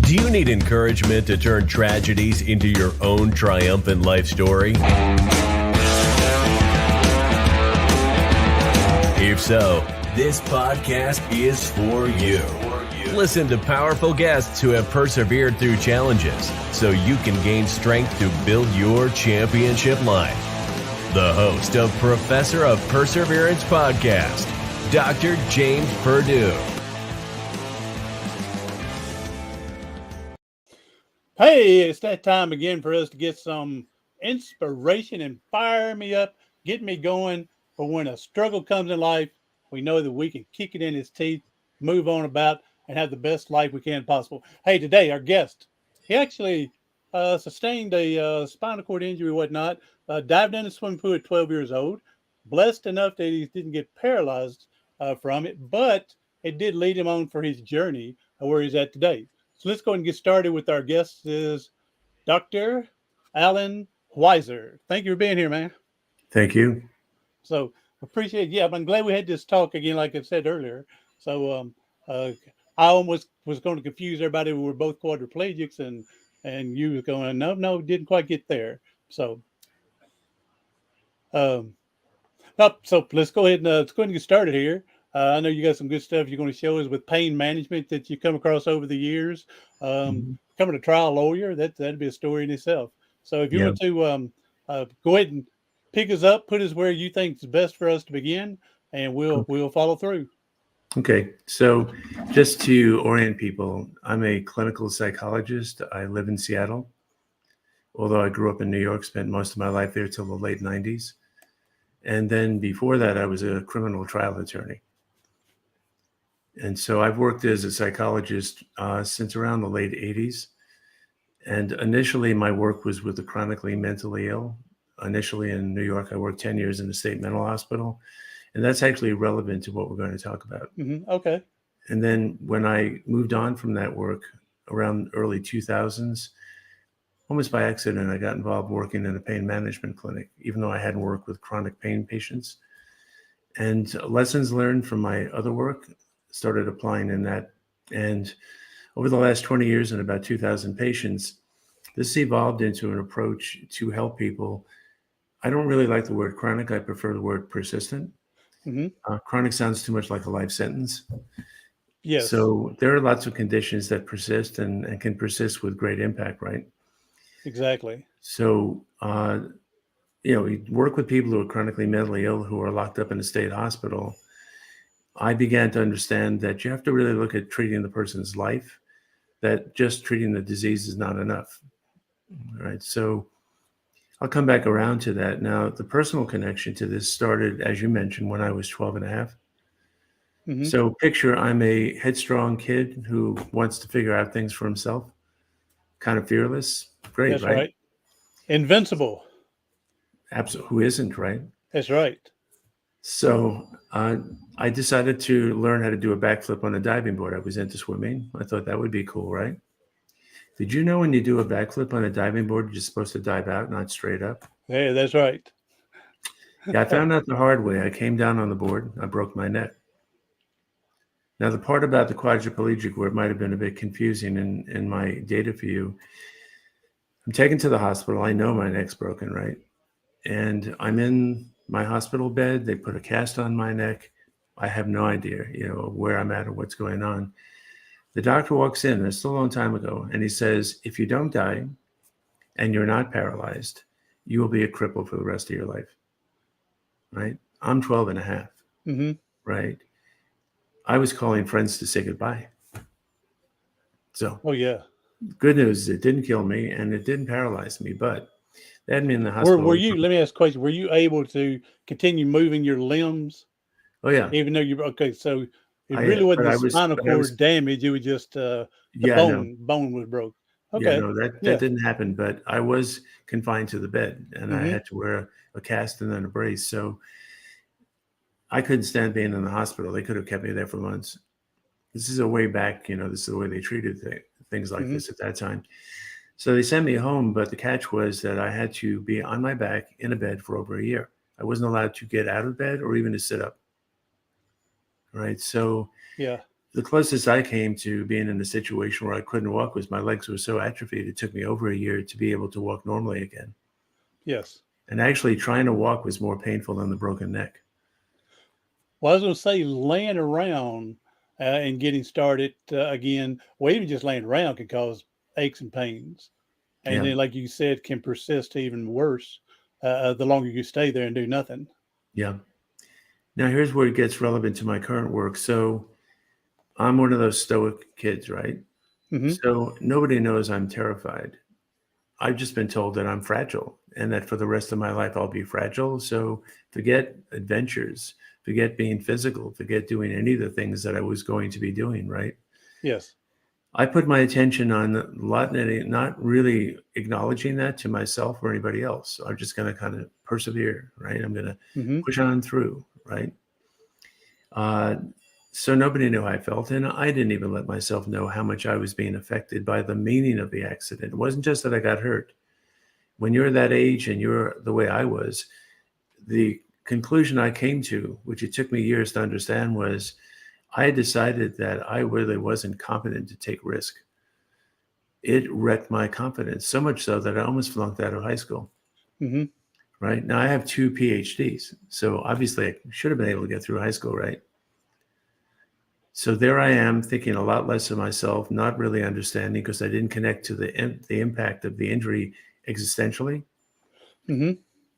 Do you need encouragement to turn tragedies into your own triumphant life story? If so, this podcast is for you. Listen to powerful guests who have persevered through challenges so you can gain strength to build your championship life. The host of Professor of Perseverance podcast, Dr. James Purdue. Hey, it's that time again for us to get some inspiration and fire me up, get me going for when a struggle comes in life. We know that we can kick it in its teeth, move on about, and have the best life we can possible. Hey, today our guest, he actually sustained a spinal cord injury or whatnot, dived in a swimming pool at 12 years old, blessed enough that he didn't get paralyzed from it, but it did lead him on for his journey where he's at today. So let's go ahead and get started with our guest is Dr. Alan Weisser. Thank you for being here, man. Thank you. So appreciate it. Yeah, I'm glad we had this talk again, like I said earlier. So I almost was going to confuse everybody. We were both quadriplegics, and you were going, no, didn't quite get there. So so let's go ahead and get started here. I know you got some good stuff you're going to show us with pain management that you come across over the years. Becoming a trial lawyer, that'd be a story in itself. So if you want to go ahead and pick us up, put us where you think is best for us to begin, and we'll follow through. Okay, so just to orient people, I'm a clinical psychologist. I live in Seattle, although I grew up in New York, spent most of my life there till the late 90s. And then before that, I was a criminal trial attorney. And so I've worked as a psychologist since around the late 80s. And initially, my work was with the chronically mentally ill. Initially in New York, I worked 10 years in the state mental hospital. And that's actually relevant to what we're going to talk about. Mm-hmm. Okay. And then when I moved on from that work around early 2000s, almost by accident, I got involved working in a pain management clinic, even though I hadn't worked with chronic pain patients. And lessons learned from my other work started applying in that. And over the last 20 years and about 2,000 patients, this evolved into an approach to help people. I don't really like the word chronic. I prefer the word persistent. Mm-hmm. Chronic sounds too much like a life sentence. Yes. So there are lots of conditions that persist and can persist with great impact, right? Exactly. So, we work with people who are chronically mentally ill, who are locked up in a state hospital. I began to understand that you have to really look at treating the person's life, that just treating the disease is not enough. All right. So I'll come back around to that. Now, the personal connection to this started, as you mentioned, when I was 12 and a half. Mm-hmm. So picture I'm a headstrong kid who wants to figure out things for himself, kind of fearless. Great, That's right? Invincible. Absolutely. Who isn't, right? That's right. So I decided to learn how to do a backflip on a diving board. I was into swimming. I thought that would be cool, right? Did you know when you do a backflip on a diving board, you're supposed to dive out, not straight up? Yeah, that's right. Yeah, I found out the hard way. I came down on the board. I broke my neck. Now, the part about the quadriplegic where it might have been a bit confusing in my data for you, I'm taken to the hospital. I know my neck's broken, right? And I'm in my hospital bed. They put a cast on my neck. I have no idea, where I'm at or what's going on. The doctor walks in, and it's still a long time ago, and he says, if you don't die and you're not paralyzed, you will be a cripple for the rest of your life, right? I'm 12 and a half, mm-hmm. Right? I was calling friends to say goodbye. So, good news, it didn't kill me, and it didn't paralyze me, but that had me in the hospital. Were you, let me ask a question, were you able to continue moving your limbs? Oh, yeah. Even though so it really wasn't the spinal cord damage, it was just the bone was broke. Okay. Yeah, no, that didn't happen, but I was confined to the bed, and I had to wear a cast and then a brace. So I couldn't stand being in the hospital. They could have kept me there for months. This is a way back, this is the way they treated things like this at that time. So they sent me home, but the catch was that I had to be on my back in a bed for over a year. I wasn't allowed to get out of bed or even to sit up. Right. So the closest I came to being in a situation where I couldn't walk was my legs were so atrophied. It took me over a year to be able to walk normally again. Yes. And actually trying to walk was more painful than the broken neck. Well, I was going to say laying around and getting started again, or even just laying around can cause aches and pains. And Yeah. then, like you said, can persist even worse the longer you stay there and do nothing. Yeah. Now here's where it gets relevant to my current work. So I'm one of those stoic kids, right? Hmm. So nobody knows I'm terrified. I've just been told that I'm fragile and that for the rest of my life I'll be fragile. So forget adventures, forget being physical, forget doing any of the things that I was going to be doing, right? Yes. I put my attention on not really acknowledging that to myself or anybody else. So I'm just going to kind of persevere, right? I'm going to Hmm. push on through, right? Uh, so nobody knew how I felt, and I didn't even let myself know how much I was being affected by the meaning of the accident. It wasn't just that I got hurt. When you're that age and you're the way I was, the conclusion I came to, which it took me years to understand, was I decided that I really wasn't competent to take risk. It wrecked my confidence, so much so that I almost flunked out of high school. Hmm. Right now, I have 2 PhDs, so obviously I should have been able to get through high school, right? So there I am, thinking a lot less of myself, not really understanding because I didn't connect to the impact of the injury existentially. Hmm.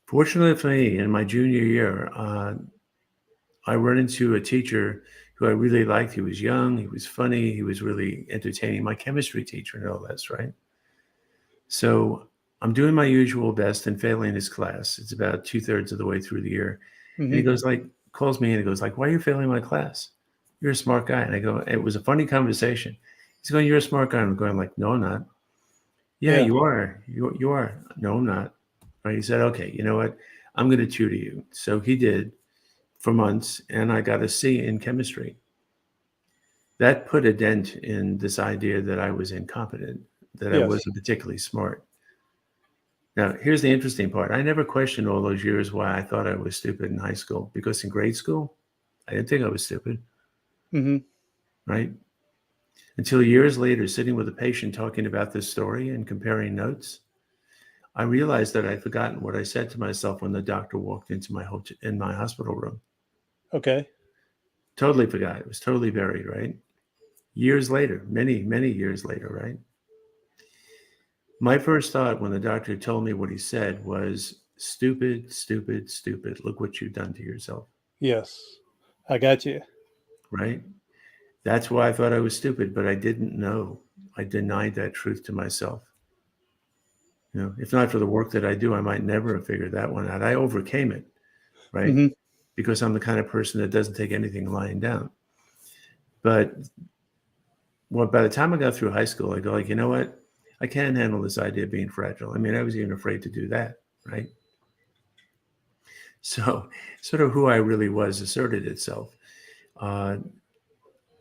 Fortunately for me, in my junior year, I run into a teacher who I really liked. He was young, he was funny, he was really entertaining. My chemistry teacher, no less, right? So I'm doing my usual best and failing his class. It's about 2/3 of the way through the year. And he Hmm. goes like, calls me and he goes like, why are you failing my class? You're a smart guy. And I go, it was a funny conversation. He's going, you're a smart guy. I'm going like, no, I'm not. Yeah, Yeah. you are. You are. No, I'm not. Right. He said, okay, you know what? I'm going to tutor you. So he did for months and I got a C in chemistry. That put a dent in this idea that I was incompetent, that I Yes. wasn't particularly smart. Now, here's the interesting part. I never questioned all those years why I thought I was stupid in high school, because in grade school, I didn't think I was stupid, Hmm. right? Until years later, sitting with a patient talking about this story and comparing notes, I realized that I'd forgotten what I said to myself when the doctor walked into in my hospital room. Okay. Totally forgot. It was totally buried, right? Years later, many, many years later, right? My first thought when the doctor told me what he said was, stupid, stupid, stupid. Look what you've done to yourself, Yes. I got you. right? That's why I thought I was stupid, but I didn't know. I denied that truth to myself. You know, if not for the work that I do, I might never have figured that one out. I overcame it, right? Hmm. Because I'm the kind of person that doesn't take anything lying down. But by the time I got through high school, I go like, you know what? I can't handle this idea of being fragile. I mean, I was even afraid to do that, right? So, sort of who I really was asserted itself. Uh,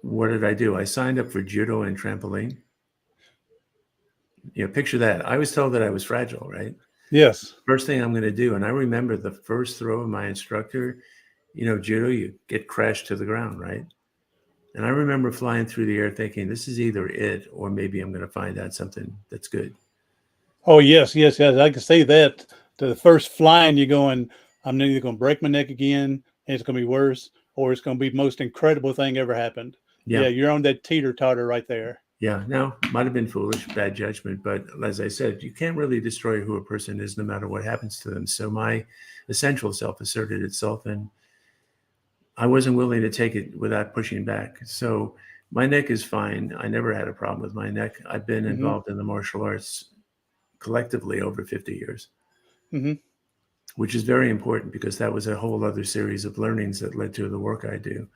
what did I do? I signed up for judo and trampoline. You know, picture that. I was told that I was fragile, right? Yes. First thing I'm going to do, and I remember the first throw of my instructor, you know, judo, you get crashed to the ground, right? And I remember flying through the air thinking, this is either it or maybe I'm going to find out something that's good. Oh, yes, yes, yes. I can see that. The first flying, you're going, I'm either going to break my neck again, and it's going to be worse, or it's going to be the most incredible thing ever happened. Yeah. Yeah, you're on that teeter totter right there. Yeah. Now, might have been foolish, bad judgment, but as I said, you can't really destroy who a person is no matter what happens to them. So my essential self asserted itself, and I wasn't willing to take it without pushing back. So my neck is fine. I never had a problem with my neck. I've been Hmm. involved in the martial arts collectively over 50 years, Hmm. which is very important because that was a whole other series of learnings that led to the work I do.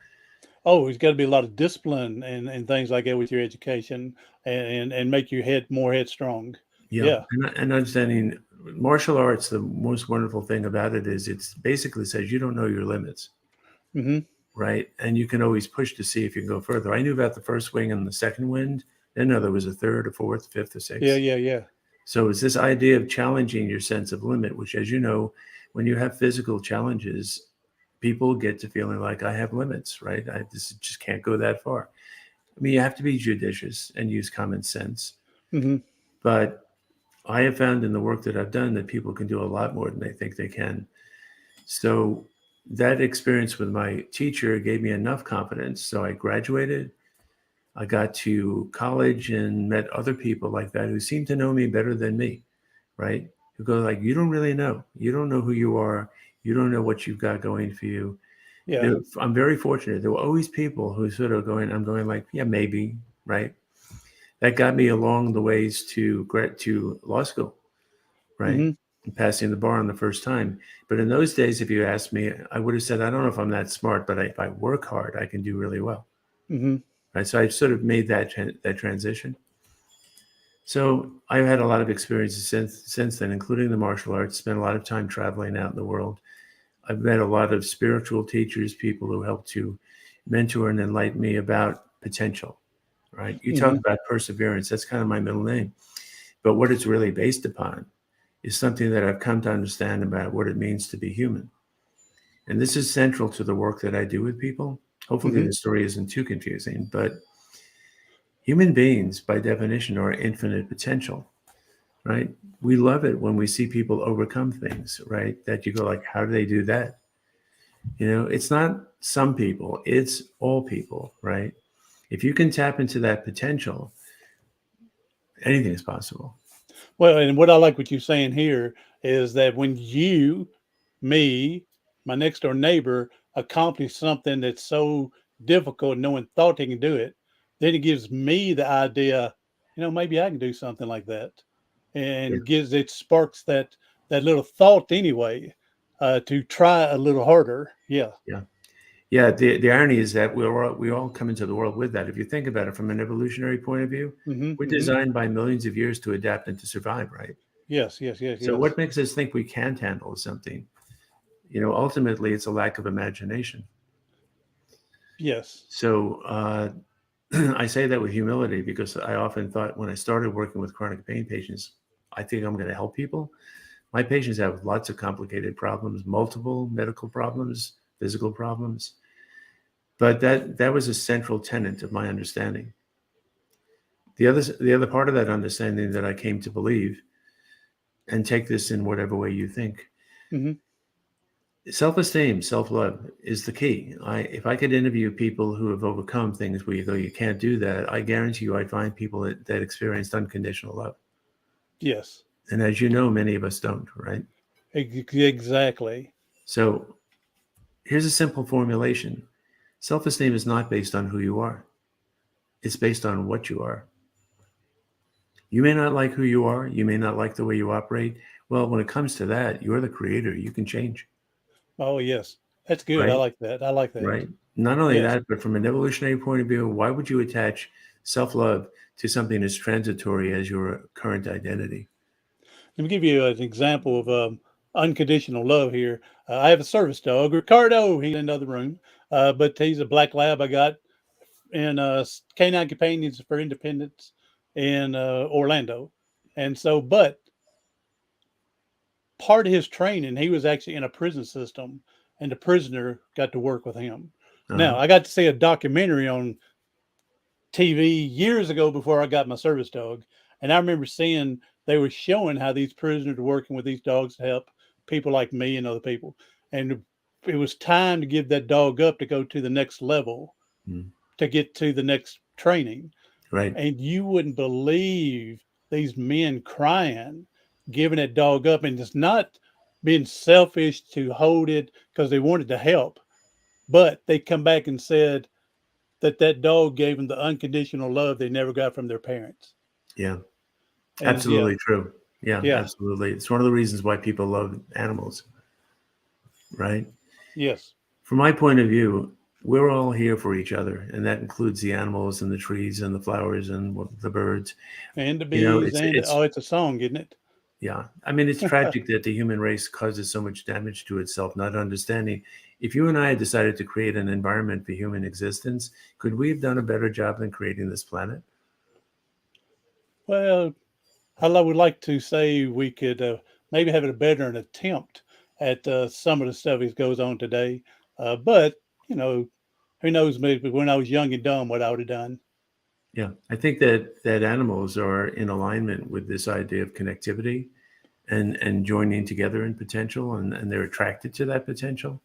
Oh, there's got to be a lot of discipline and things like that with your education and make your head more headstrong. Yeah. Yeah. And understanding martial arts, the most wonderful thing about it is it's basically says you don't know your limits, Hmm. right? And you can always push to see if you can go further. I knew about the first wing and the second wind. Didn't know there was a third, a fourth, fifth, or Yeah, sixth. yeah, yeah. So it's this idea of challenging your sense of limit, which, as you know, when you have physical challenges, people get to feeling like I have limits, right? I just can't go that far. I mean, you have to be judicious and use common sense. Mm-hmm. But I have found in the work that I've done that people can do a lot more than they think they can. So that experience with my teacher gave me enough confidence. So I graduated. I got to college and met other people like that who seemed to know me better than me, right? Who go like, you don't really know. You don't know who you are. You don't know what you've got going for you. Yeah. I'm very fortunate. There were always people who sort of I'm going like, yeah, maybe, right? That got me along the ways to law school, right? Mm-hmm. Passing the bar on the first time. But in those days, if you asked me, I would have said, I don't know if I'm that smart, but if I work hard, I can do really well. Mm-hmm. Right. So I sort of made that transition. So I've had a lot of experiences since then, including the martial arts, spent a lot of time traveling out in the world. I've met a lot of spiritual teachers, people who help to mentor and enlighten me about potential, right? You talk Mm-hmm. about perseverance, that's kind of my middle name. But what it's really based upon is something that I've come to understand about what it means to be human. And this is central to the work that I do with people. Hopefully, Mm-hmm. the story isn't too confusing, but human beings, by definition, are infinite potential, right? We love it when we see people overcome things, right? That you go like, how do they do that? It's not some people, it's all people, right? If you can tap into that potential, anything is possible. Well, and what I like what you're saying here is that when you, me, my next door neighbor accomplish something that's so difficult, no one thought they can do it, then it gives me the idea, maybe I can do something like that, Yeah. and sparks that little thought anyway, to try a little harder. Yeah. Yeah. Yeah. The irony is that we all come into the world with that. If you think about it from an evolutionary point of view, Mm-hmm. we're Mm-hmm. designed by millions of years to adapt and to survive, right? Yes. Yes. Yes. So Yes. what makes us think we can't handle something? Ultimately, it's a lack of imagination. Yes. So I say that with humility because I often thought when I started working with chronic pain patients, I think I'm going to help people. My patients have lots of complicated problems, multiple medical problems, physical problems. But that was a central tenet of my understanding. The other part of that understanding that I came to believe, and take this in whatever way you think, Mm-hmm. self-esteem, self-love is the key. If I could interview people who have overcome things where you go, you can't do that, I guarantee you I'd find people that experienced unconditional love. Yes. And as you know, many of us don't, right? Exactly. So here's a simple formulation. Self-esteem is not based on who you are. It's based on what you are. You may not like who you are. You may not like the way you operate. Well, when it comes to that, you're the creator. You can change, Oh, yes. That's good. I right? like that. I like that. Right. Not only Yes. that, but from an evolutionary point of view, why would you attach self-love to something as transitory as your current identity? Let me give you an example of unconditional love here. I have a service dog, Ricardo. He's in the other room, but he's a black lab I got in Canine Companions for Independence in Orlando. And so, but part of his training, he was actually in a prison system, and the prisoner got to work with him. Uh-huh. Now, I got to see a documentary on TV years ago before I got my service dog. And I remember seeing they were showing how these prisoners were working with these dogs to help people like me and other people. And it was time to give that dog up to go to the next level, Mm. to get to the next training. Right. And you wouldn't believe these men crying, giving that dog up, and it's not being selfish to hold it because they wanted to help, but they come back and said, that dog gave them the unconditional love they never got from their parents. Yeah. And yeah, Absolutely true. Yeah, yeah, absolutely. It's one of the reasons why people love animals, right? yes. From my point of view, we're all here for each other, and that includes the animals and the trees and the flowers and the birds. And the You know, bees it's and it's oh, it's a song, isn't it? yeah. I mean, it's tragic that the human race causes so much damage to itself, not understanding. If you and I had decided to create an environment for human existence, could we have done a better job than creating this planet? Well, would like to say we could maybe have a better an attempt at some of the stuff that goes on today. But you know, who knows? Maybe when I was young and dumb, what I would have done. Yeah, I think that animals are in alignment with this idea of connectivity and joining together in potential, and they're attracted to that potential,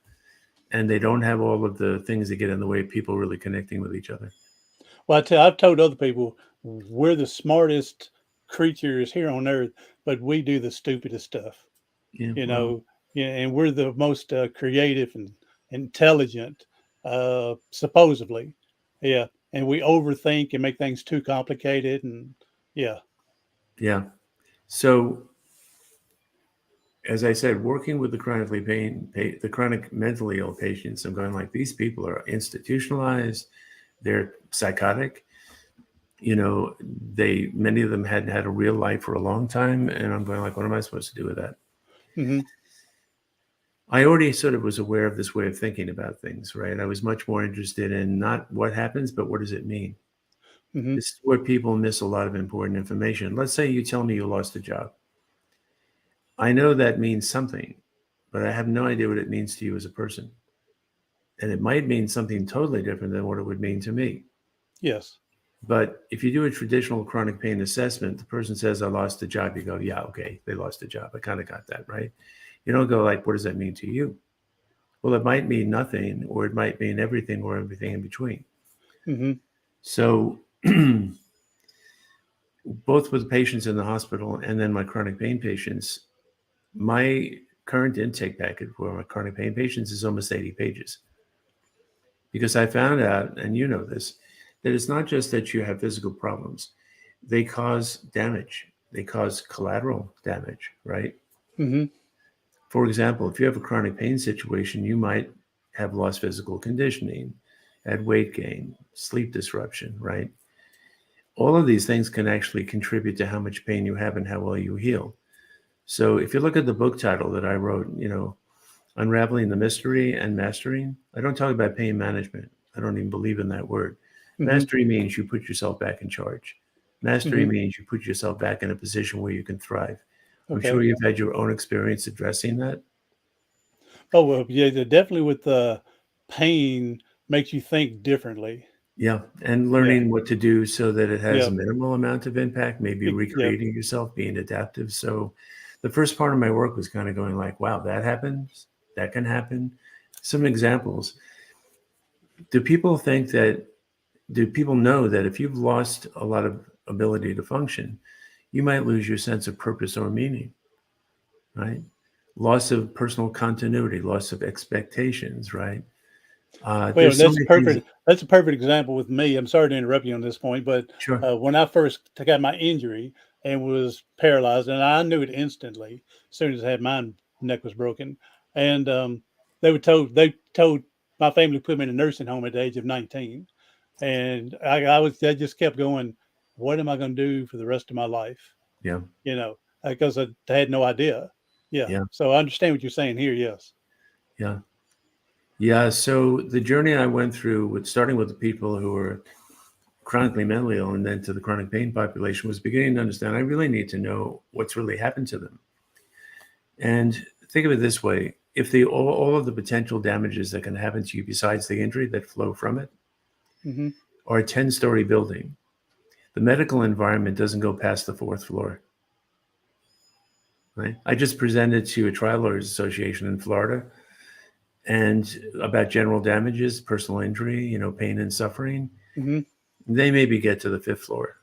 and they don't have all of the things that get in the way of people really connecting with each other. Well, I've told other people we're the smartest creatures here on earth, but we do the stupidest stuff. Yeah, You well, know, yeah, and we're the most creative and intelligent, supposedly. Yeah, and we overthink and make things too complicated, and yeah. yeah. So as I said, working with the chronic mentally ill patients, I'm going like these people are institutionalized, they're psychotic. You know, many of them hadn't had a real life for a long time, and I'm going like, what am I supposed to do with that? Hmm. I already sort of was aware of this way of thinking about things, right? I was much more interested in not what happens, but what does it mean? Hmm. This is where people miss a lot of important information. Let's say you tell me you lost a job. I know that means something, but I have no idea what it means to you as a person. And it might mean something totally different than what it would mean to me. Yes. But if you do a traditional chronic pain assessment, the person says, I lost a job. You go, yeah, okay, they lost a job. I kind of got that, right? You don't go like, what does that mean to you? Well, it might mean nothing, or it might mean everything, or everything in between. Hmm. So, both with patients in the hospital and then my chronic pain patients, my current intake package for my chronic pain patients is almost 80 pages. Because I found out, and you know this, that it's not just that you have physical problems, they cause damage, they cause collateral damage, right? Hmm. For example, if you have a chronic pain situation, you might have lost physical conditioning, had weight gain, sleep disruption, right? All of these things can actually contribute to how much pain you have and how well you heal. So if you look at the book title that I wrote, you know, Unraveling the Mystery and Mastering, I don't talk about pain management. I don't even believe in that word. Hmm. Mastery means you put yourself back in charge. Mastery Hmm. means you put yourself back in a position where you can thrive. I'm sure Okay. you've had your own experience addressing that. Oh well, yeah, definitely with the pain makes you think differently. Yeah. And Yeah. learning what to do so that it has a Yeah. minimal amount of impact, maybe Yeah. recreating yourself, being adaptive. So the first part of my work was kind of going like, wow, that happens. That can happen. Some examples. Do people think that do people know that if you've lost a lot of ability to function, you might lose your sense of purpose or meaning, right? Loss of personal continuity, loss of expectations, right? Well, There's so many things. That's a perfect example with me. I'm sorry to interrupt you on this point, but Sure. when I first got my injury and was paralyzed, and I knew it instantly as soon as I had my neck was broken, and they told my family put me in a nursing home at the age of 19, and I just kept going. What am I going to do for the rest of my life? Yeah. You know, because I had no idea. Yeah, Yeah. so I understand what you're saying here. Yes. Yeah. Yeah. So the journey I went through with starting with the people who were chronically mentally ill and then to the chronic pain population was beginning to understand I really need to know what's really happened to them. And think of it this way, if all of the potential damages that can happen to you besides the injury that flow from it Hmm. are a 10-story building, the medical environment doesn't go past the fourth floor. Right? I just presented to a trial lawyers association in Florida and about general damages, personal injury, you know, pain and suffering. Hmm. They maybe get to the fifth floor.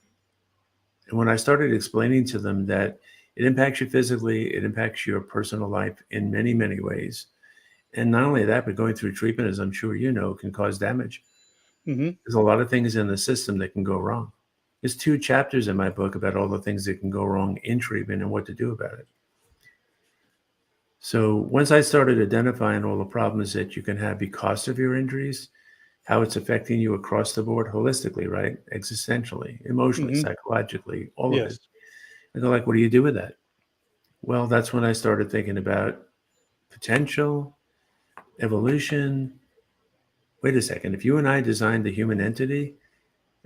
And when I started explaining to them that it impacts you physically, it impacts your personal life in many, many ways. And not only that, but going through treatment, as I'm sure you know, can cause damage. Hmm. There's a lot of things in the system that can go wrong. There's 2 chapters in my book about all the things that can go wrong in treatment and what to do about it. So once I started identifying all the problems that you can have because of your injuries, how it's affecting you across the board holistically, right? Existentially, emotionally, Hmm. psychologically, all of it. Yes. I go like, what do you do with that? Well, that's when I started thinking about potential, evolution. Wait a second. If you and I designed the human entity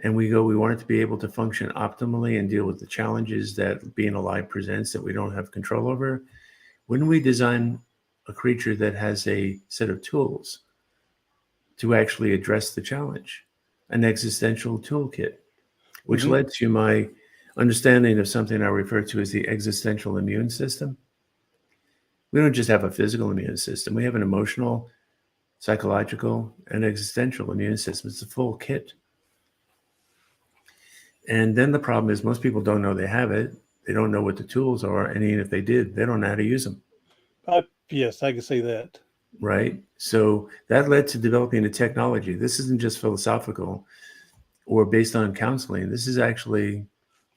and we want it to be able to function optimally and deal with the challenges that being alive presents that we don't have control over, wouldn't we design a creature that has a set of tools to actually address the challenge, an existential toolkit? which Mm-hmm. led to my understanding of something I refer to as the existential immune system. We don't just have a physical immune system. We have an emotional, psychological, and existential immune system. It's a full kit. And then the problem is most people don't know they have it. They don't know what the tools are. And even if they did, they don't know how to use them. Yes, I can see that. Right. So that led to developing a technology. This isn't just philosophical or based on counseling. This is actually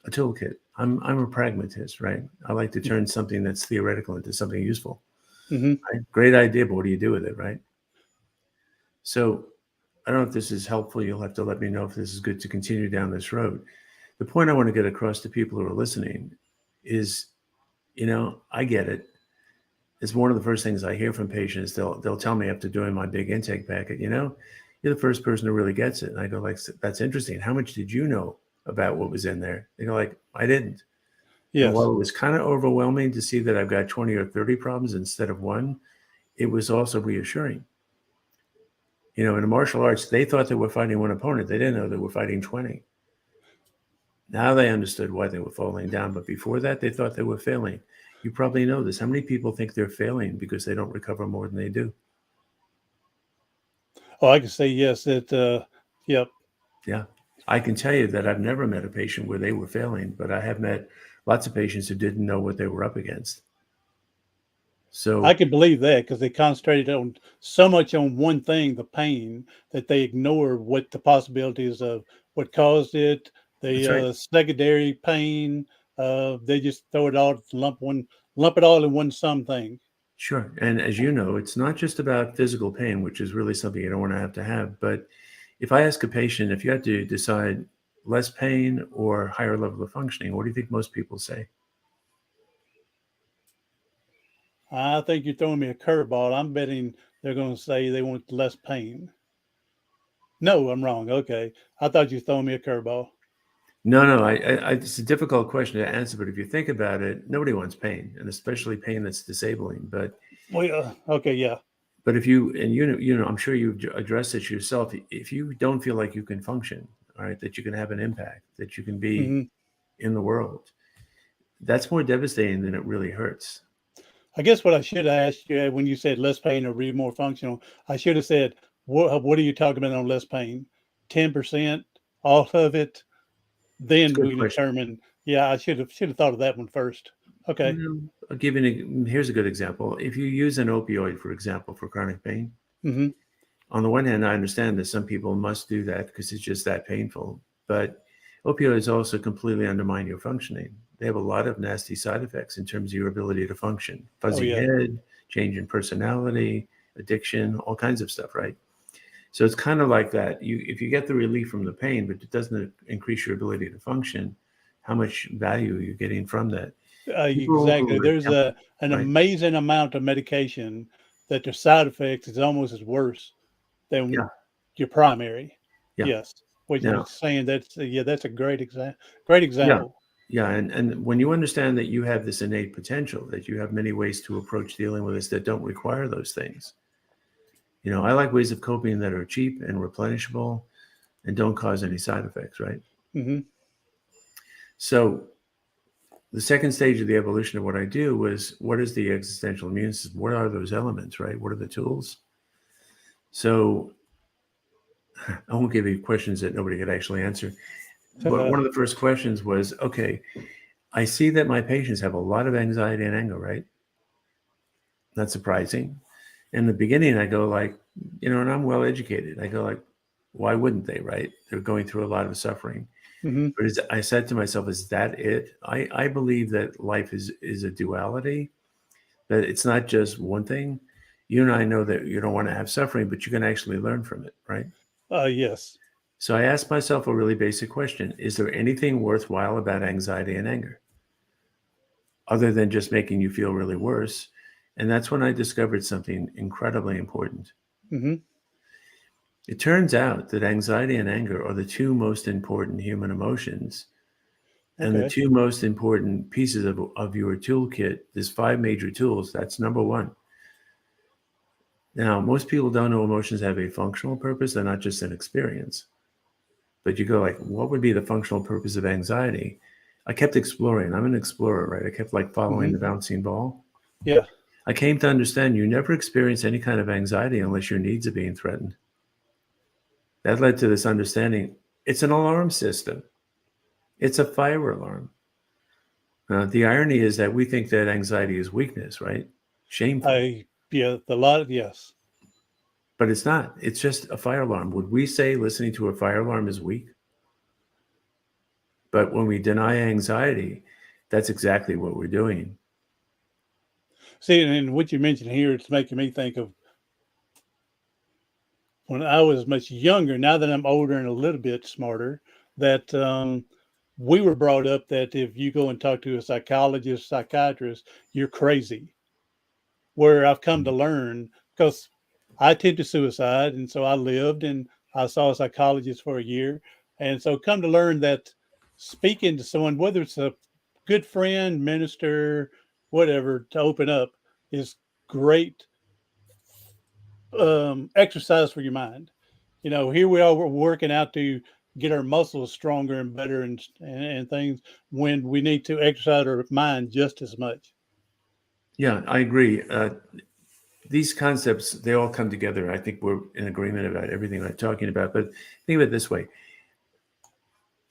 a toolkit. I'm a pragmatist, right? I like to turn something that's theoretical into something useful. Mm-hmm. Right? Great idea, but what do you do with it, right? So I don't know if this is helpful. You'll have to let me know if this is good to continue down this road. The point I want to get across to people who are listening is, I get it. It's one of the first things I hear from patients. They'll tell me after doing my big intake packet, you're the first person who really gets it. And I go like, that's interesting. How much did you know about what was in there? They go like, I didn't. And Yes. while it was kind of overwhelming to see that I've got 20 or 30 problems instead of one, it was also reassuring. In the martial arts, they thought they were fighting one opponent. They didn't know they were fighting 20. Now they understood why they were falling down. But before that, they thought they were failing. You probably know this. How many people think they're failing because they don't recover more than they do? Oh, I can say yes. Yep. Yeah. I can tell you that I've never met a patient where they were failing, but I have met lots of patients who didn't know what they were up against. I So can believe that because they concentrated on so much on one thing, the pain, that they ignore what the possibilities of what caused it, that's right. the secondary pain. They just throw it all, lump it all in one sum thing. Sure. And as you know, it's not just about physical pain, which is really something you don't want to have. But if I ask a patient, if you had to decide less pain or higher level of functioning, what do you think most people say? I think you're throwing me a curveball. I'm betting they're going to say they want less pain. No, I'm wrong. Okay. I thought you were throwing me a curveball. No. It's a difficult question to answer, but if you think about it, nobody wants pain, and especially pain that's disabling. Well, okay. Yeah. But if you, and I'm sure you've addressed this yourself. If you don't feel like you can function, all right, that you can have an impact, that you can be Hmm. in the world, that's more devastating than it really hurts. I guess what I should have asked you when you said less pain or be more functional, I should have said, what are you talking about on less pain? 10%, all of it. It's a Then good we question. determine. Yeah, I should have thought of that one first. Okay. I'll give you here's a good example. If you use an opioid, for example, for chronic pain, Mm-hmm. on the one hand, I understand that some people must do that because it's just that painful. But opioids also completely undermine your functioning. They have a lot of nasty side effects in terms of your ability to function. Oh Fuzzy yeah. head, change in personality, addiction, all kinds of stuff, right? So it's kind of like that. If you get the relief from the pain, but it doesn't increase your ability to function, how much value are you getting from that? People Exactly. who are There's an right? amazing amount of medication that their side effects is almost as worse Yeah, than your primary. yeah. Yes. Which Now, is saying that's a great yeah, example. yeah. And when you understand that you have this innate potential, that you have many ways to approach dealing with this that don't require those things. I like ways of coping that are cheap and replenishable and don't cause any side effects, right? Hmm. So the second stage of the evolution of what I do was what is the existential immune system? What are those elements, right? What are the tools? So I won't give you questions that nobody could actually answer. But one of the first questions was, okay, I see that my patients have a lot of anxiety and anger, right? Not surprising. In the beginning, I go like, and I'm well educated. I go like, why wouldn't they, right? They're going through a lot of suffering. Hmm. But I said to myself, is that it? I believe that life is a duality, that it's not just one thing. You and I know that you don't want to have suffering, but you can actually learn from it, right? Yes. So I asked myself a really basic question. Is there anything worthwhile about anxiety and anger other than just making you feel really worse? And that's when I discovered something incredibly important. Hmm. It turns out that anxiety and anger are the two most important human emotions and the Okay. two most important pieces of your toolkit. There's five major tools. That's number one. Now, most people don't know emotions have a functional purpose. They're not just an experience. But you go like, what would be the functional purpose of anxiety? I kept exploring. I'm an explorer, right? I kept like following the bouncing ball. Yeah. I came to understand you never experience any kind of anxiety unless your needs are being threatened. That led to this understanding. It's an alarm system. It's a fire alarm. The irony is that we think that anxiety is weakness, right? Shameful. Yes. But it's not. It's just a fire alarm. Would we say listening to a fire alarm is weak? But when we deny anxiety, that's exactly what we're doing. See, and what you mentioned here, it's making me think of when I was much younger. Now that I'm older and a little bit smarter, that we were brought up that if you go and talk to a psychologist, psychiatrist, you're crazy. Where I've come to learn, because I attempted suicide, and so I lived and I saw a psychologist for a year, and so come to learn that speaking to someone, whether it's a good friend, minister, whatever, to open up is great exercise for your mind. Here we are, we're working out to get our muscles stronger and better and things when we need to exercise our mind just as much. Yeah, I agree. These concepts, they all come together. I think we're in agreement about everything I'm talking about. But think of it this way.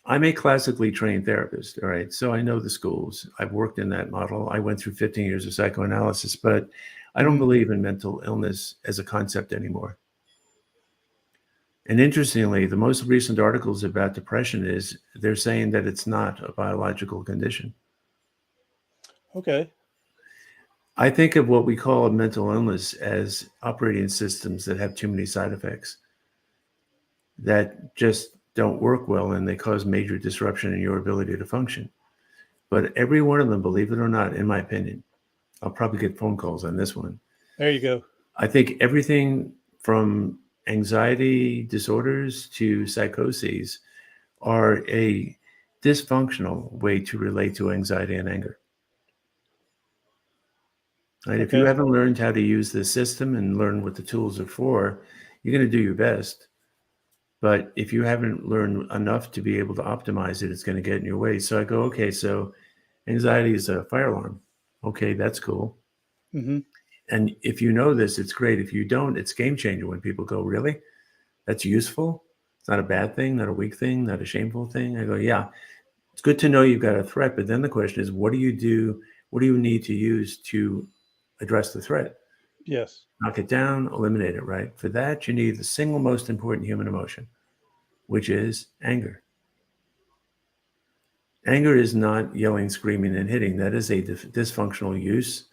I'm a classically trained therapist, all right? So I know the schools. I've worked in that model. I went through 15 years of psychoanalysis, but I don't believe in mental illness as a concept anymore. And interestingly, the most recent articles about depression is they're saying that it's not a biological condition. Okay. I think of what we call a mental illness as operating systems that have too many side effects that just don't work well, and they cause major disruption in your ability to function. But every one of them, believe it or not, in my opinion, I'll probably get phone calls on this one. There you go. I think everything from anxiety disorders to psychoses are a dysfunctional way to relate to anxiety and anger. Right? Okay. If you haven't learned how to use this system and learn what the tools are for, you're going to do your best. But if you haven't learned enough to be able to optimize it, it's going to get in your way. So I go, okay, so anxiety is a fire alarm. Okay, that's cool. And if you know this, it's great. If you don't, it's game changer when people go, really? That's useful? It's not a bad thing, not a weak thing, not a shameful thing. I go, yeah, it's good to know you've got a threat. But then the question is, what do you do? What do you need to use to address the threat? Yes. Knock it down, eliminate it, right? For that, you need the single most important human emotion, which is anger. Anger is not yelling, screaming, and hitting. That is a dysfunctional use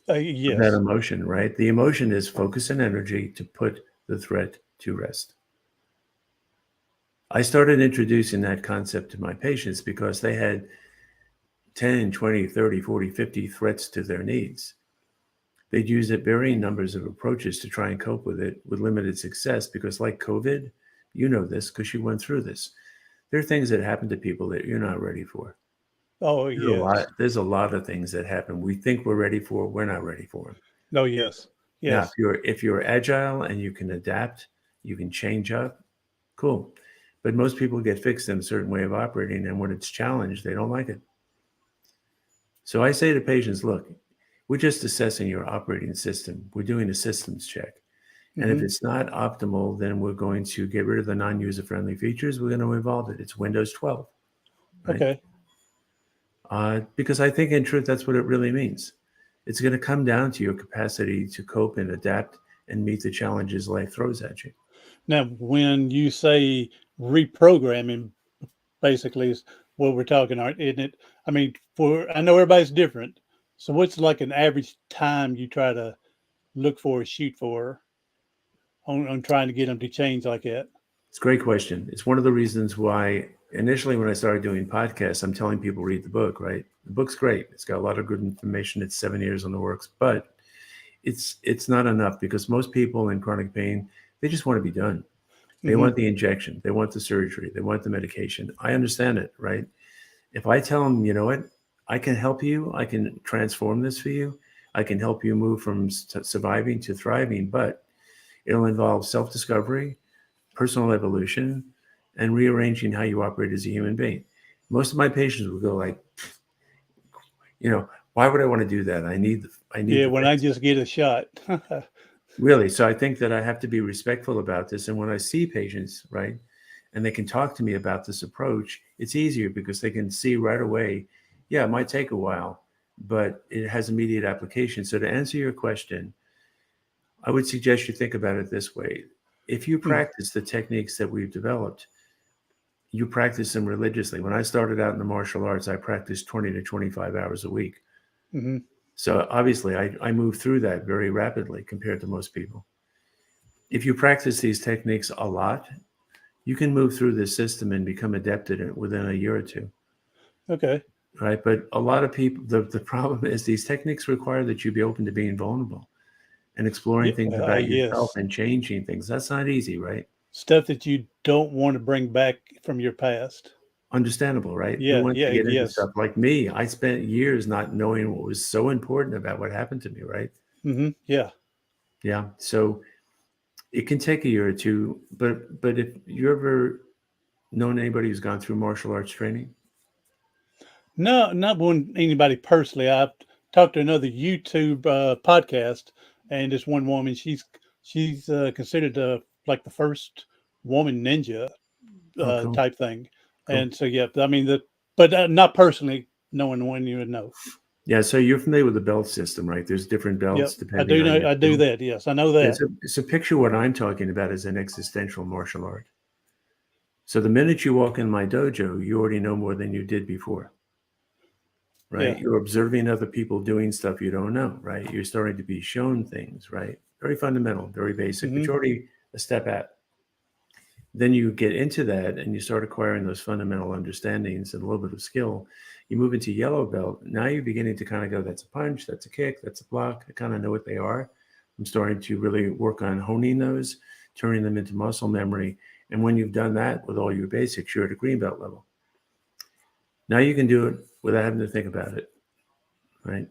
Yes. of that emotion, right? The emotion is focus and energy to put the threat to rest. I started introducing that concept to my patients because they had 10, 20, 30, 40, 50 threats to their needs. They'd use varying numbers of approaches to try and cope with it with limited success because, like COVID, you know this because you went through this. There are things that happen to people that you're not ready for. Oh, yes. There's a lot of things that happen. We think we're ready for, we're not ready for them. No, yes. Now, Yes. if you're agile and you can adapt, you can change up, cool. But most people get fixed in a certain way of operating, and when it's challenged, they don't like it. So I say to patients, look, we're just assessing your operating system. We're doing a systems check. And if it's not optimal, then we're going to get rid of the non-user friendly features. We're going to evolve it. It's Windows 12. Right? Okay. Because I think in truth, that's what it really means. It's going to come down to your capacity to cope and adapt and meet the challenges life throws at you. Now, when you say reprogramming, basically is what we're talking about, isn't it? I mean, I know everybody's different. So what's like an average time you try to look for, shoot for on trying to get them to change like that? It's a great question. It's one of the reasons why initially when I started doing podcasts, I'm telling people read the book, right? The book's great. It's got a lot of good information. It's 7 years on the works, but it's not enough because most people in chronic pain, they just want to be done. They want the injection. They want the surgery. They want the medication. I understand it, right? If I tell them, you know what, I can help you. I can transform this for you. I can help you move from surviving to thriving, but it'll involve self-discovery, personal evolution, and rearranging how you operate as a human being. Most of my patients will go like, why would I want to do that? I need Yeah, the when I fix. just get a shot. Really. So I think that I have to be respectful about this. And when I see patients, right, and they can talk to me about this approach, it's easier because they can see right away, yeah, it might take a while, but it has immediate application. So to answer your question, I would suggest you think about it this way. If you Hmm. practice the techniques that we've developed, you practice them religiously. When I started out in the martial arts, I practiced 20 to 25 hours a week. Hmm. So obviously, I moved through that very rapidly compared to most people. If you practice these techniques a lot, you can move through this system and become adept at it within a year or two, Okay. right? But a lot of people, the problem is these techniques require that you be open to being vulnerable and exploring Yeah. things about yourself Yes. and changing things. That's not easy, right? Stuff that you don't want to bring back from your past. Understandable, right? Who Yeah. wants Yeah. to get into Yes. stuff like me? I spent years not knowing what was so important about what happened to me, right? Hmm. Yeah. Yeah. So it can take a year or two, but if you ever known anybody who's gone through martial arts training, No, not one anybody personally. I've talked to another YouTube podcast, and this one woman, she's considered like the first woman ninja oh, cool, type thing. cool. And so, yeah, I mean, but not personally, knowing when you would know. Yeah. So you're familiar with the belt system, right? There's different belts Yep, I depending do on know. your I do skill. that. Yes, I know Yeah. that. So picture what I'm talking about as an existential martial art. So the minute you walk in my dojo, you already know more than you did before, right? Yeah. You're observing other people doing stuff you don't know, right? You're starting to be shown things, right? Very fundamental, very basic, but Hmm. you're already a step at. Then you get into that and you start acquiring those fundamental understandings and a little bit of skill. You move into yellow belt. Now you're beginning to kind of go, that's a punch, that's a kick, that's a block. I kind of know what they are. I'm starting to really work on honing those, turning them into muscle memory. And when you've done that with all your basics, you're at a green belt level. Now you can do it without having to think about it, right?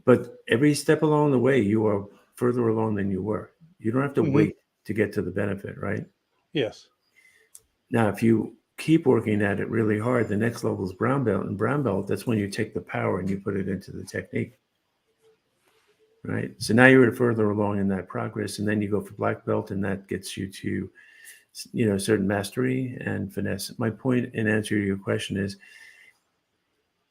But every step along the way, you are further along than you were. You don't have to Hmm. wait to get to the benefit, right? Yes. Now, if you keep working at it really hard, the next level is brown belt. And brown belt, that's when you take the power and you put it into the technique, right? So now you're further along in that progress. And then you go for black belt, and that gets you to, certain mastery and finesse. My point in answer to your question is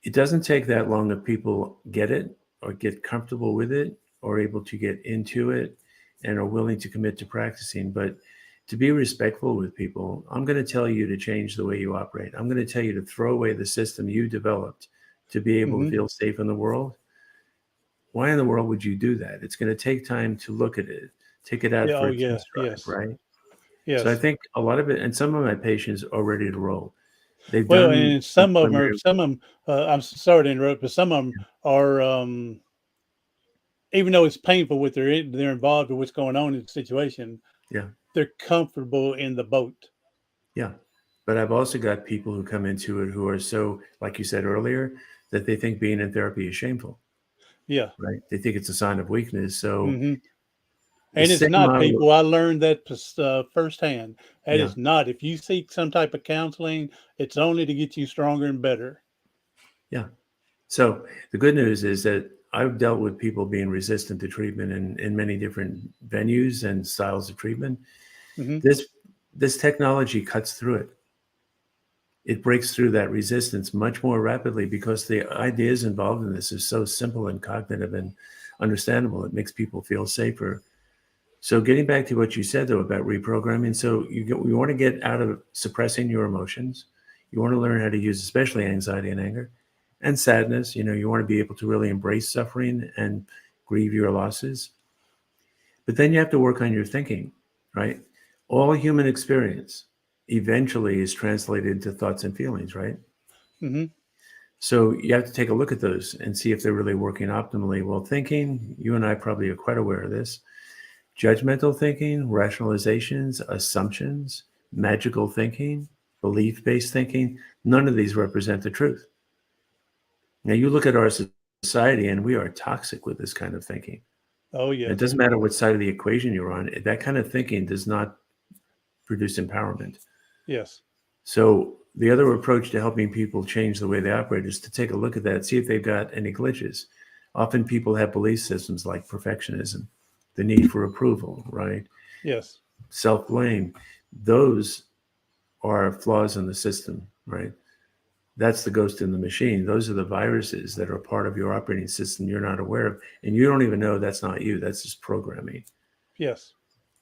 it doesn't take that long if people get it or get comfortable with it or able to get into it and are willing to commit to practicing. But to be respectful with people, I'm going to tell you to change the way you operate. I'm going to tell you to throw away the system you developed to be able to Hmm. feel safe in the world. Why in the world would you do that? It's going to take time to look at it, take it out Yeah. for Oh, a yeah. test drive, Yes. right? So I Yes. think a lot of it, and some of my patients are ready to roll. They've Well, done and the some of them are. preliminary. Some of them. I'm sorry to interrupt, but some of them are. Even though it's painful with they're involved with what's going on in the situation, Yeah. they're comfortable in the boat. Yeah. But I've also got people who come into it who are so, like you said earlier, that they think being in therapy is shameful, Yeah. right? They think it's a sign of weakness. So Hmm. the And it's same not, model, people. I learned that firsthand. That yeah, is not. If you seek some type of counseling, it's only to get you stronger and better. yeah. So the good news is that I've dealt with people being resistant to treatment in many different venues and styles of treatment. Hmm. This this technology cuts through it. It breaks through that resistance much more rapidly because the ideas involved in this is so simple and cognitive and understandable. It makes people feel safer. So getting back to what you said though about reprogramming, so you want to get out of suppressing your emotions. You want to learn how to use especially anxiety and anger and sadness. You want to be able to really embrace suffering and grieve your losses. But then you have to work on your thinking, right? All human experience eventually is translated into thoughts and feelings, right? Hmm. So you have to take a look at those and see if they're really working optimally. Well, thinking, you and I probably are quite aware of this. Judgmental thinking, rationalizations, assumptions, magical thinking, belief based thinking, none of these represent the truth. Now, you look at our society and we are toxic with this kind of thinking. Oh, And it yes. doesn't matter what side of the equation you're on, that kind of thinking does not produce empowerment. Yes. So the other approach to helping people change the way they operate is to take a look at that, see if they've got any glitches. Often people have belief systems like perfectionism, the need for approval, right? Yes. Self-blame. Those are flaws in the system, right? That's the ghost in the machine. Those are the viruses that are part of your operating system you're not aware of. And you don't even know that's not you. That's just programming. Yes.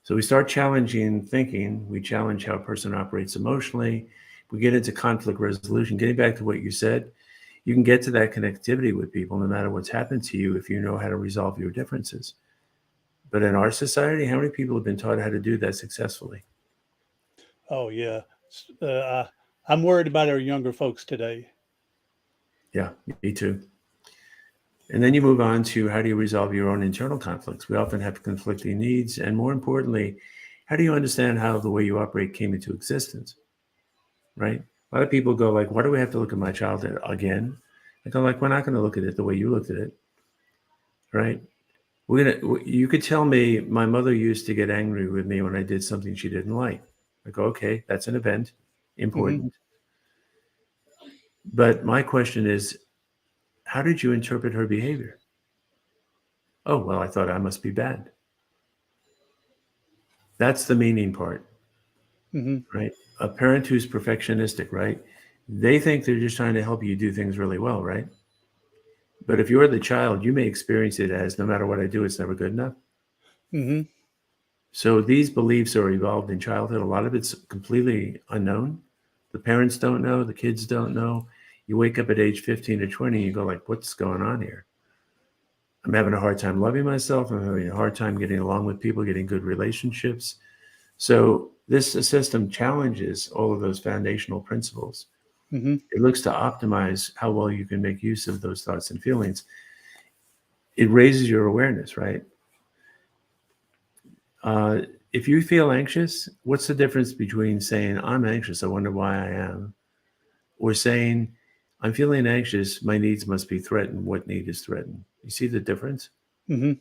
So we start challenging thinking. We challenge how a person operates emotionally. We get into conflict resolution. Getting back to what you said, you can get to that connectivity with people no matter what's happened to you if you know how to resolve your differences. But in our society, how many people have been taught how to do that successfully? Oh yeah. I'm worried about our younger folks today. Yeah, me too. And then you move on to how do you resolve your own internal conflicts? We often have conflicting needs. And more importantly, how do you understand how the way you operate came into existence? Right? A lot of people go like, why do we have to look at my childhood again? I go like, we're not going to look at it the way you looked at it. Right? You could tell me my mother used to get angry with me when I did something she didn't like. I go, okay, that's an event, Mm-hmm. important. But my question is, how did you interpret her behavior? Oh, well, I thought I must be bad. That's the meaning part, Mm-hmm. right? A parent who's perfectionistic, right? They think they're just trying to help you do things really well, right? But if you're the child, you may experience it as no matter what I do, it's never good enough. Mm-hmm. So these beliefs are evolved in childhood. A lot of it's completely unknown. The parents don't know, the kids don't know. You wake up at age 15 or 20, you go like, what's going on here? I'm having a hard time loving myself. I'm having a hard time getting along with people, getting good relationships. So this system challenges all of those foundational principles. Mm-hmm. It looks to optimize how well you can make use of those thoughts and feelings. It raises your awareness, right? Uh, if you feel anxious, what's the difference between saying, I'm anxious, I wonder why I am, or saying, I'm feeling anxious, my needs must be threatened, what need is threatened? You see the difference, Mm-hmm.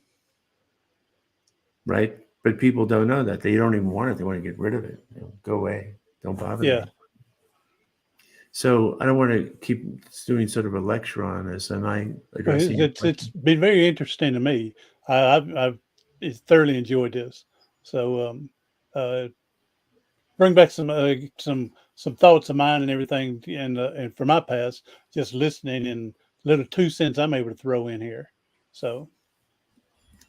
right? But people don't know that. They don't even want it. They want to get rid of it. Go away. Don't bother Yeah. me. So I don't want to keep doing sort of a lecture on this. Am I Well, addressing your it's question? been very interesting to me. I've thoroughly enjoyed this. So uh, bring back some thoughts of mine and everything, and for my past, just listening and little 2 cents I'm able to throw in here. So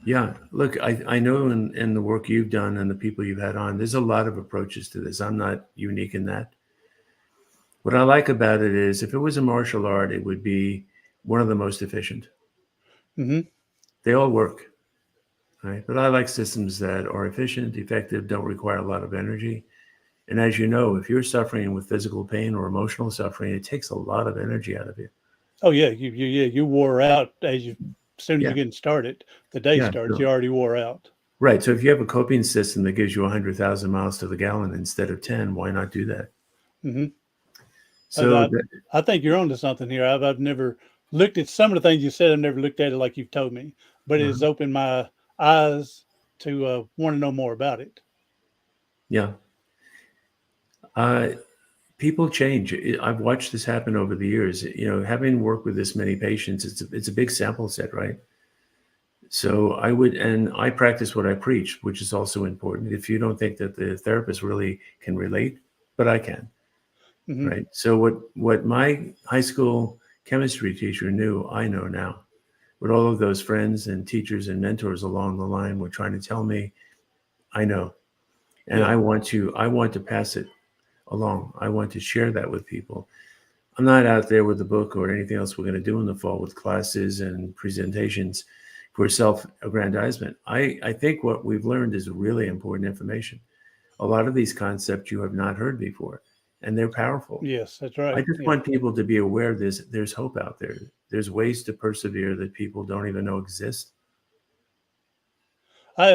Yeah, look, I know in the work you've done and the people you've had on, there's a lot of approaches to this. I'm not unique in that. What I like about it is if it was a martial art, it would be one of the most efficient. mm-hmm. They all work, right? But I like systems that are efficient, effective, don't require a lot of energy. And as you know, if you're suffering with physical pain or emotional suffering, it takes a lot of energy out of you. Oh yeah, you wore out as soon as Yeah, you're getting started. The day yeah. starts, So, you already wore out. right. So if you have a coping system that gives you 100,000 miles to the gallon instead of 10, why not do that? Mm-hmm. So I, that, I think you're onto something here. I've never looked at some of the things you said. I've never looked at it like you've told me, but it uh has opened my eyes to want to know more about it. yeah. Uh, People change. I've watched this happen over the years. Having worked with this many patients, it's a big sample set, right? So and I practice what I preach, which is also important. If you don't think that the therapist really can relate, but I can, Mm-hmm. right? So what my high school chemistry teacher knew, I know now. What all of those friends and teachers and mentors along the line were trying to tell me, I know, and Yeah. I want to pass it along. I want to share that with people. I'm not out there with the book or anything else we're going to do in the fall with classes and presentations for self-aggrandizement. I think what we've learned is really important information. A lot of these concepts you have not heard before, and they're powerful. Yes, that's I right. just Yeah. want people to be aware there's hope out there. There's ways to persevere that people don't even know exist. I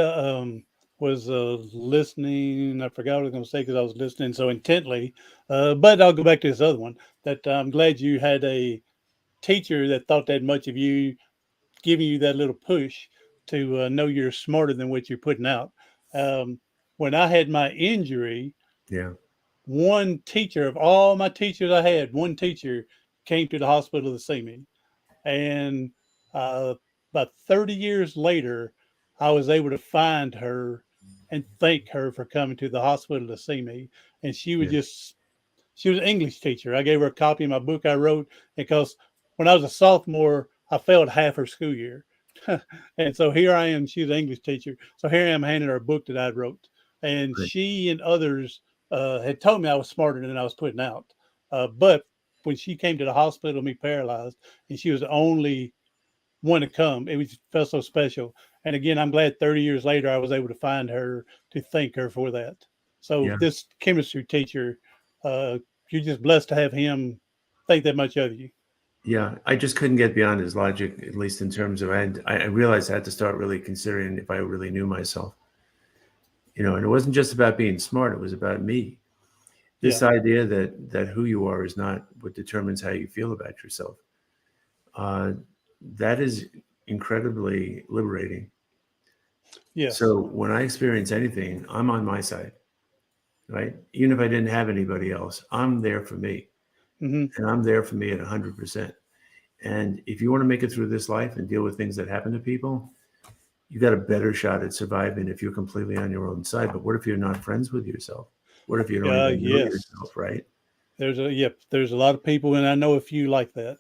was listening. I forgot what I was going to say because I was listening so intently. But I'll go back to this other one. That I'm glad you had a teacher that thought that much of you, giving you that little push to know you're smarter than what you're putting out. Um, when I had my injury, Yeah. one teacher of all my teachers I had, one teacher came to the hospital to see me. And uh, about 30 years later, I was able to find her and thank her for coming to the hospital to see me. And Yeah. she was an English teacher. I gave her a copy of my book I wrote because when I was a sophomore, I failed half her school year. And so here I am. She was an English teacher. So here I am handing her a book that I wrote. And Right. she and others had told me I was smarter than I was putting out. But when she came to the hospital, me paralyzed, and she was the only one to come, felt so special. And again, I'm glad 30 years later I was able to find her to thank her for that. So Yeah. this chemistry teacher, uh, you're just blessed to have him think that much of you. Yeah. I just couldn't get beyond his logic, at least in terms of, I realized I had to start really considering if I really knew myself, and it wasn't just about being smart. It was about me. Yeah. This idea that who you are is not what determines how you feel about yourself. Uh, that is incredibly liberating. Yes. So when I experience anything, I'm on my side, right? Even if I didn't have anybody else, I'm there for me, Hmm. and I'm there for me at 100%. And if you want to make it through this life and deal with things that happen to people, you got a better shot at surviving if you're completely on your own side. But what if you're not friends with yourself? What if you don't even know Yes. yourself, right? There's a lot of people, and I know a few like that.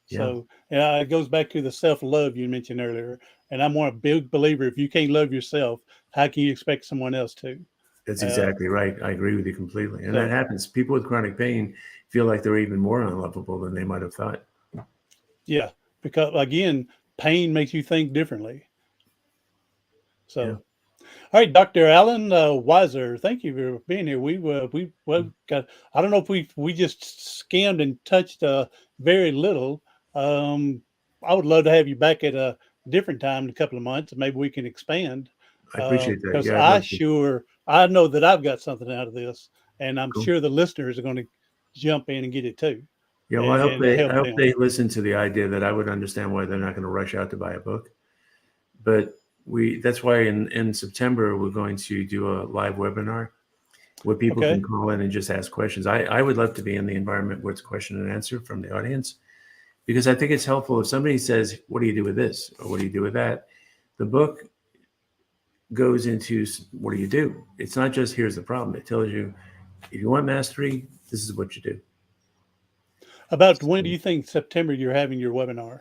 Yeah, So yeah, it goes back to the self-love you mentioned earlier. And I'm a big believer, if you can't love yourself, how can you expect someone else to? that's Uh, exactly right. I agree with you completely. And that so happens. People with chronic pain feel like they're even more unlovable than they might have thought. yeah, because again, pain makes you think differently. Yeah. So, all right, Dr. Alan Weiser, thank you for being here. We well got. I don't know if we just skimmed and touched very little. Um, I would love to have you back at a different time in a couple of months. Maybe we can expand I appreciate that. because Yeah, I'd love to. I know that I've got something out of this, and I'm Cool. sure the listeners are going to jump in and get it too, Yeah, well, and I help hope them. they listen to the idea that I would understand why they're not going to rush out to buy a book. But that's why in September we're going to do a live webinar where people can Okay. call in and just ask questions. I would love to be in the environment where it's question and answer from the audience, because I think it's helpful if somebody says, "What do you do with this?" or "What do you do with that?" The book goes into what do you do? It's not just here's the problem. It tells you if you want mastery, this is what you do. About when do So you think September you're having your webinar?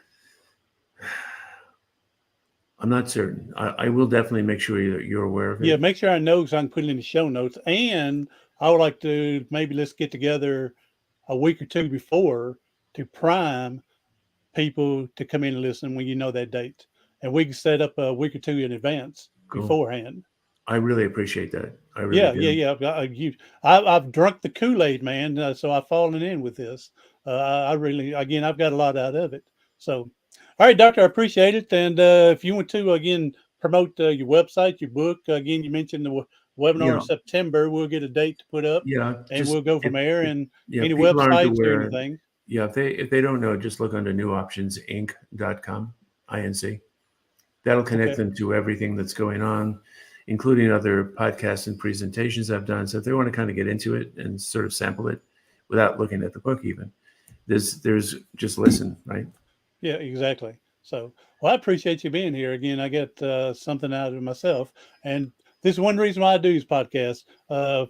I'm not certain. I will definitely make sure you're aware of Yeah, it. make sure I know so I can put it in the show notes. And I would like to maybe let's get together a week or two before to prime people to come in and listen when you know that date. And we can set up a week or two in advance Cool. beforehand. I really appreciate that. I really Yeah, do. yeah, yeah. I've drunk the Kool-Aid, man. So I've fallen in with this. I really, again, I've got a lot out of it. So, all right, Doctor, I appreciate it. And if you want to, again, promote your website, your book, again, you mentioned the webinar in Yeah, September. We'll get a date to put up yeah. and Just we'll go from there. And if any people aren't websites or aware, anything. yeah, if they don't know, just look under New Options Inc.com, INC. That'll connect Okay. them to everything that's going on, including other podcasts and presentations I've done. So if they want to kind of get into it and sort of sample it without looking at the book, even there's just listen, right? Yeah, exactly. So, well, I appreciate you being here again. I get something out of it myself, and this is one reason why I do this podcast.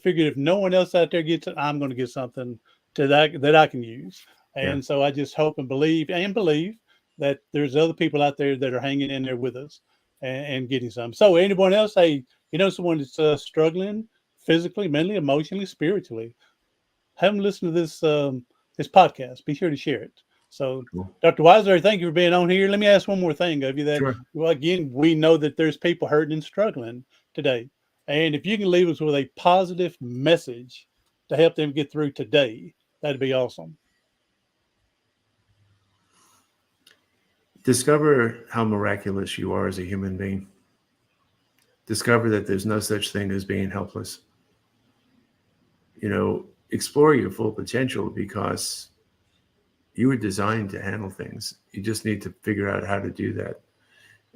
Figured if no one else out there gets it, I'm going to get something to that I can use. Yeah. And so I just hope and believe that there's other people out there that are hanging in there with us and getting some. So, anyone else, hey, someone that's struggling physically, mentally, emotionally, spiritually, have them listen to this podcast. Be sure to share it. So, Cool. Dr. Weiser, thank you for being on here. Let me ask one more thing of you. That Sure. well, again, we know that there's people hurting and struggling today, and if you can leave us with a positive message to help them get through today, that'd be awesome. Discover how miraculous you are as a human being. Discover that there's no such thing as being helpless. Explore your full potential because you were designed to handle things. You just need to figure out how to do that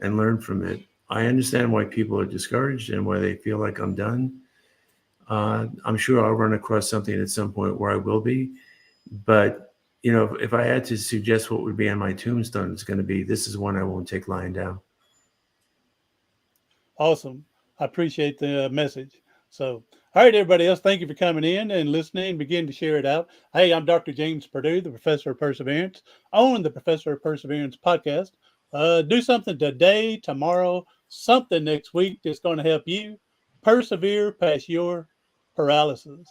and learn from it. I understand why people are discouraged and why they feel like I'm done. I'm sure I'll run across something at some point where I will be. But, if I had to suggest what would be on my tombstone, it's going to be, this is one I won't take lying down. Awesome. I appreciate the message. So, all right, everybody else, thank you for coming in and listening. Begin to share it out. Hey, I'm Dr. James Purdue, the Professor of Perseverance, on the Professor of Perseverance podcast. Do something today, tomorrow, something next week that's going to help you persevere past your paralysis.